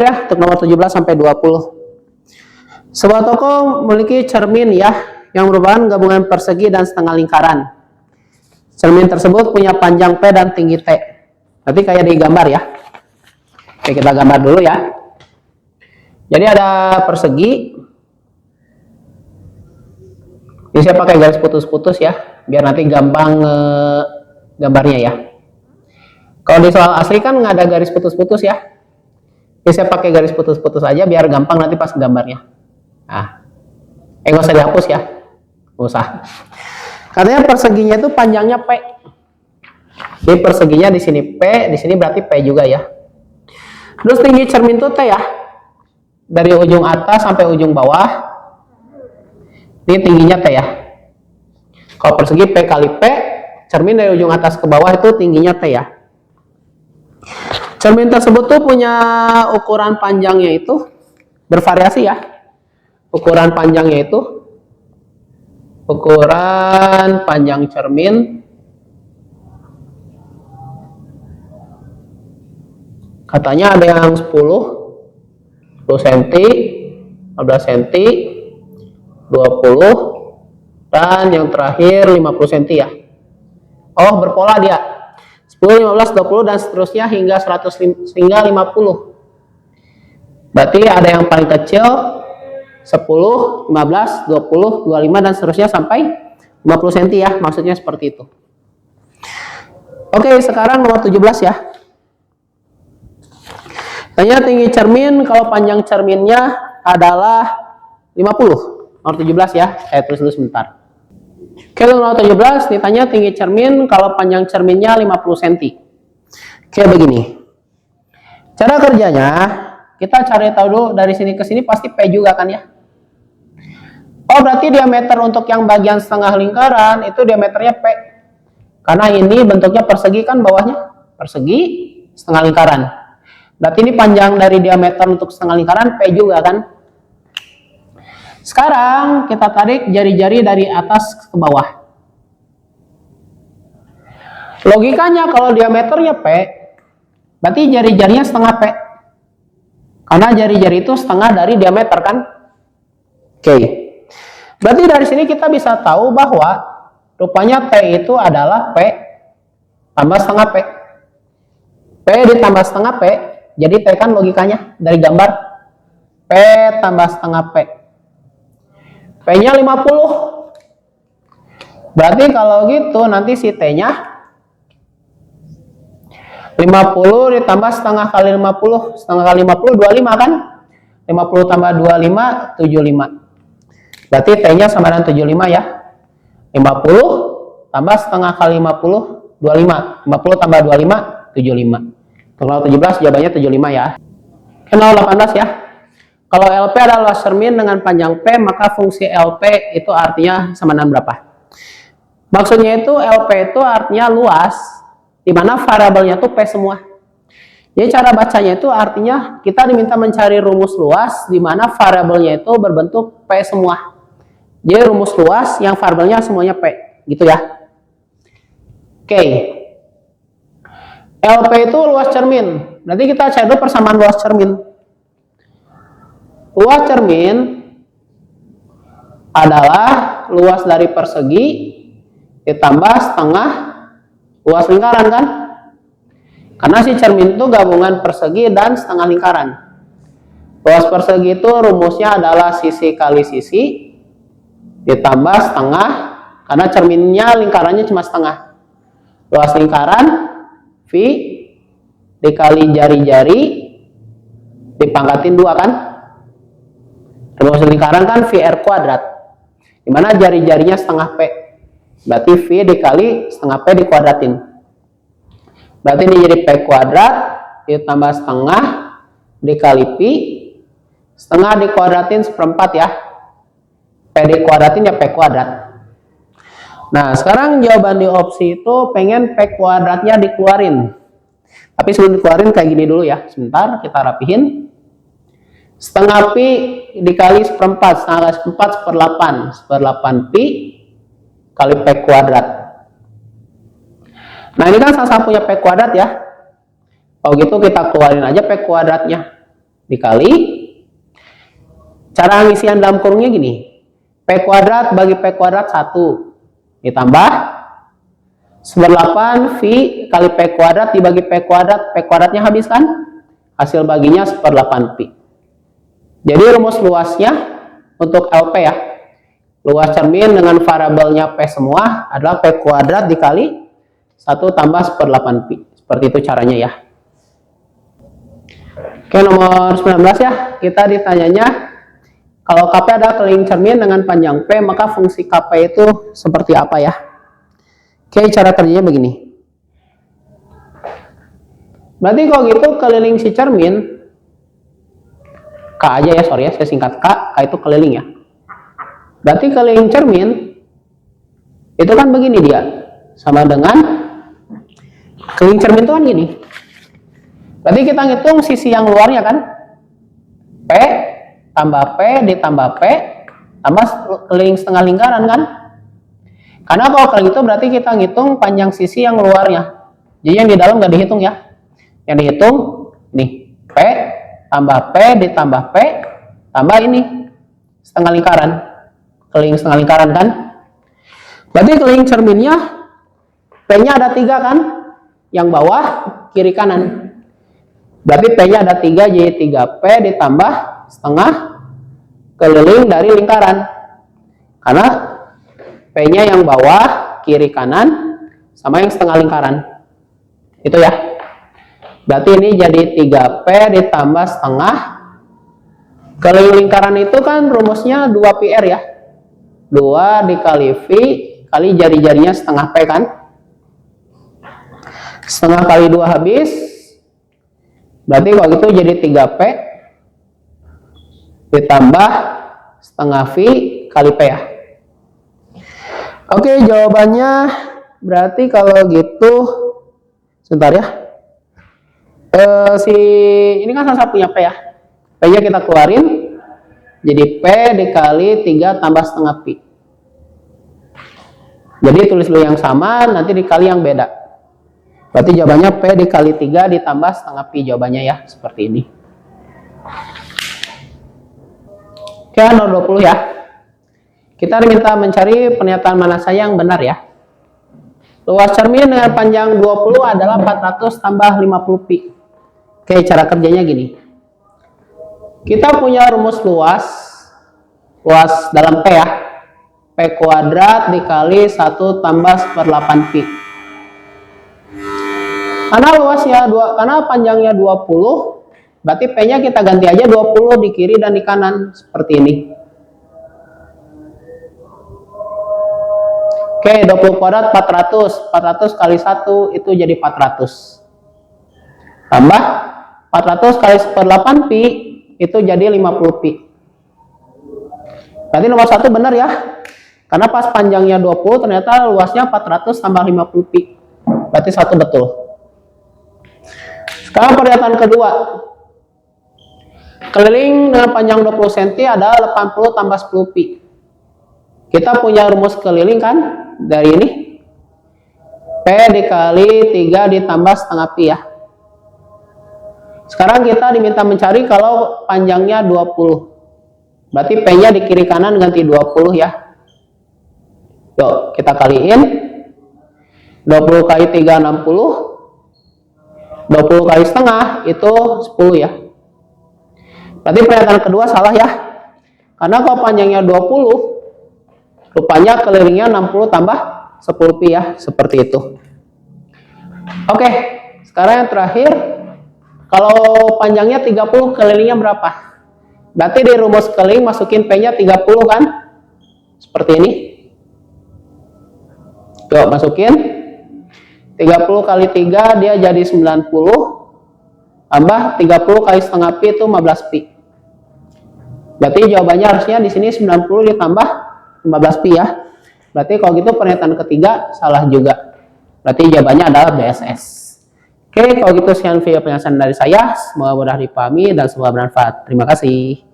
Ya, untuk nomor 17 sampai 20. Sebuah toko memiliki cermin ya, yang merupakan gabungan persegi dan setengah lingkaran. Cermin tersebut punya panjang P dan tinggi T. Nanti kayak di gambar ya. Oke, kita gambar dulu ya. Jadi ada persegi. Ini saya pakai garis putus-putus ya, biar nanti gampang gambarnya ya. Kalau di soal asli kan nggak ada garis putus-putus ya. Ini saya pakai garis putus-putus aja biar gampang nanti pas gambarnya. Nah, nggak usah dihapus ya, nggak usah. Katanya perseginya itu panjangnya P. Jadi perseginya di sini P, di sini berarti P juga ya. Terus tinggi cermin itu T ya, dari ujung atas sampai ujung bawah. Ini tingginya T ya. Kalau persegi P kali P, cermin dari ujung atas ke bawah itu tingginya T ya. Cermin tersebut tuh punya ukuran panjangnya itu bervariasi ya. Ukuran panjangnya itu, ukuran panjang cermin katanya ada yang 10 cm, 15 cm, 20, dan yang terakhir 50 cm ya. Oh, berpola dia. 10, 15, 20 dan seterusnya hingga 100 hingga 50. Berarti ada yang paling kecil 10, 15, 20, 25 dan seterusnya sampai 50 cm ya. Maksudnya seperti itu. Oke, sekarang nomor 17 ya. Tanya tinggi cermin kalau panjang cerminnya adalah 50. Nomor 17 ya. Saya tulis dulu sebentar. Oke, nomor 17 ditanya tinggi cermin kalau panjang cerminnya 50 cm. Oke, begini. Cara kerjanya, kita cari tahu dulu dari sini ke sini pasti P juga kan ya. Oh, berarti diameter untuk yang bagian setengah lingkaran itu diameternya P. Karena ini bentuknya persegi kan bawahnya. Persegi setengah lingkaran. Berarti ini panjang dari diameter untuk setengah lingkaran P juga kan. Sekarang kita tarik jari-jari dari atas ke bawah. Logikanya kalau diameternya P, berarti jari-jarinya setengah P. Karena jari-jari itu setengah dari diameter kan. Oke. Berarti dari sini kita bisa tahu bahwa rupanya P itu adalah P tambah setengah P. P ditambah setengah P, jadi P kan logikanya dari gambar. P tambah setengah P. P-nya 50. Berarti kalau gitu nanti si T-nya 50 ditambah setengah kali 50. Setengah kali 50, 25 kan? 50 tambah 25, 75. Berarti T-nya sama dengan 75 ya. 50 tambah setengah kali 50, 25. 50 tambah 25, 75. Kalau 17 jawabannya 75 ya. Nomor 18 ya. Kalau LP adalah luas cermin dengan panjang P, maka fungsi LP itu artinya sama dengan berapa? Maksudnya itu LP itu artinya luas, di mana variabelnya itu P semua. Jadi cara bacanya itu artinya kita diminta mencari rumus luas, di mana variabelnya itu berbentuk P semua. Jadi rumus luas yang variabelnya semuanya P, gitu ya. Oke. LP itu luas cermin. Nanti kita cari dulu persamaan luas cermin. Luas cermin adalah luas dari persegi ditambah setengah luas lingkaran kan? Karena si cermin itu gabungan persegi dan setengah lingkaran. Luas persegi itu rumusnya adalah sisi kali sisi ditambah setengah, karena cerminnya lingkarannya cuma setengah. Luas lingkaran V dikali jari-jari dipangkatin 2 kan? Rumus lingkaran kan VR kuadrat, dimana jari-jarinya setengah P, berarti V dikali setengah P dikuadratin, berarti ini jadi P kuadrat ditambah setengah dikali Pi, setengah dikuadratin seperempat ya, P dikuadratin ya P kuadrat. Nah sekarang jawaban di opsi itu pengen P kuadratnya dikeluarin, tapi sebelum dikeluarin kayak gini dulu ya, sebentar kita rapihin. Setengah Pi dikali seperempat, setengah kali seperempat, seperdelapan Pi kali P kuadrat. Nah ini kan sama-sama punya P kuadrat ya. Oh gitu kita keluarin aja P kuadratnya. dikali, cara ngisian dalam kurungnya gini, P kuadrat bagi P kuadrat 1 ditambah 1/8 V kali P kuadrat dibagi P kuadratnya habis kan, hasil baginya 1/8 Pi. Jadi rumus luasnya untuk LP ya, luas cermin dengan variabelnya P semua adalah P kuadrat dikali 1 tambah 1/8 Pi. Seperti itu caranya ya. Oke, nomor 19 ya, kita ditanyanya kalau KP ada keliling cermin dengan panjang P, maka fungsi KP itu seperti apa ya? Oke, cara kerjanya begini. Berarti kalau gitu keliling si cermin, K aja ya, sorry ya, saya singkat K itu keliling ya. Berarti keliling cermin, itu kan begini dia, sama dengan keliling cermin itu kan gini. Berarti kita ngitung sisi yang luarnya kan, P tambah P ditambah P tambah keliling setengah lingkaran kan. Karena kalau keliling itu berarti kita ngitung panjang sisi yang luarnya. Jadi yang di dalam nggak dihitung ya. Yang dihitung nih P tambah P ditambah P tambah ini setengah lingkaran, keliling setengah lingkaran kan. Berarti keliling cerminnya P-nya ada 3 kan, yang bawah kiri kanan. Berarti P-nya ada 3, jadi 3P ditambah setengah keliling dari lingkaran. Karena P-nya yang bawah kiri kanan sama yang setengah lingkaran. Itu ya. Berarti ini jadi 3P ditambah setengah keliling lingkaran itu kan rumusnya 2πr ya. 2 dikali V kali jari-jarinya setengah P kan. Setengah kali 2 habis. Berarti kalau gitu jadi 3P ditambah setengah V kali P ya. Oke, jawabannya berarti kalau gitu sebentar ya. Ini kan sama-sama punya P ya. P-nya kita keluarin jadi P dikali 3 tambah setengah Pi. Jadi tulis dulu yang sama, nanti dikali yang beda. Berarti jawabannya P dikali 3 ditambah setengah Pi, jawabannya ya, seperti ini. Oke, nomor 20 ya. Kita diminta mencari pernyataan mana saja yang benar ya. Luas cermin dengan panjang 20 adalah 400 tambah 50 Pi. Oke, cara kerjanya gini. Kita punya rumus luas dalam P ya. P kuadrat dikali 1 tambah 1/8 Pi. Karena luasnya karena panjangnya 20, berarti P-nya kita ganti aja 20 di kiri dan di kanan seperti ini. Oke, 20 kuadrat 400. 400 kali 1 itu jadi 400. Tambah 400 kali 1/8 Pi itu jadi 50 Pi. Berarti nomor 1 benar ya. Karena pas panjangnya 20 ternyata luasnya 400 tambah 50 Pi. Berarti 1 betul. Sekarang pernyataan kedua. Keliling dengan panjang 20 cm adalah 80 tambah 10 Pi. Kita punya rumus keliling kan? Dari ini. P dikali 3 ditambah setengah Pi ya. Sekarang kita diminta mencari kalau panjangnya 20. Berarti P-nya di kiri kanan ganti 20 ya. Yuk, kita kaliin. 20 kali 3, 60. 20 kali setengah itu 10 ya. Berarti pernyataan kedua salah ya. Karena kalau panjangnya 20, rupanya kelilingnya 60 tambah 10 Pi ya. Seperti itu. Oke, sekarang yang terakhir. Kalau panjangnya 30, kelilingnya berapa? Berarti di rumus keliling masukin P-nya 30 kan? Seperti ini. Yuk, masukin. 30 kali 3 dia jadi 90. Tambah 30 kali setengah Pi itu 15 Pi. Berarti jawabannya harusnya di sini 90 ditambah 15 Pi ya. Berarti kalau gitu pernyataan ketiga salah juga. Berarti jawabannya adalah BSS. Oke, kalau gitu sekian video penjelasan dari saya. Semoga mudah dipahami dan semoga bermanfaat. Terima kasih.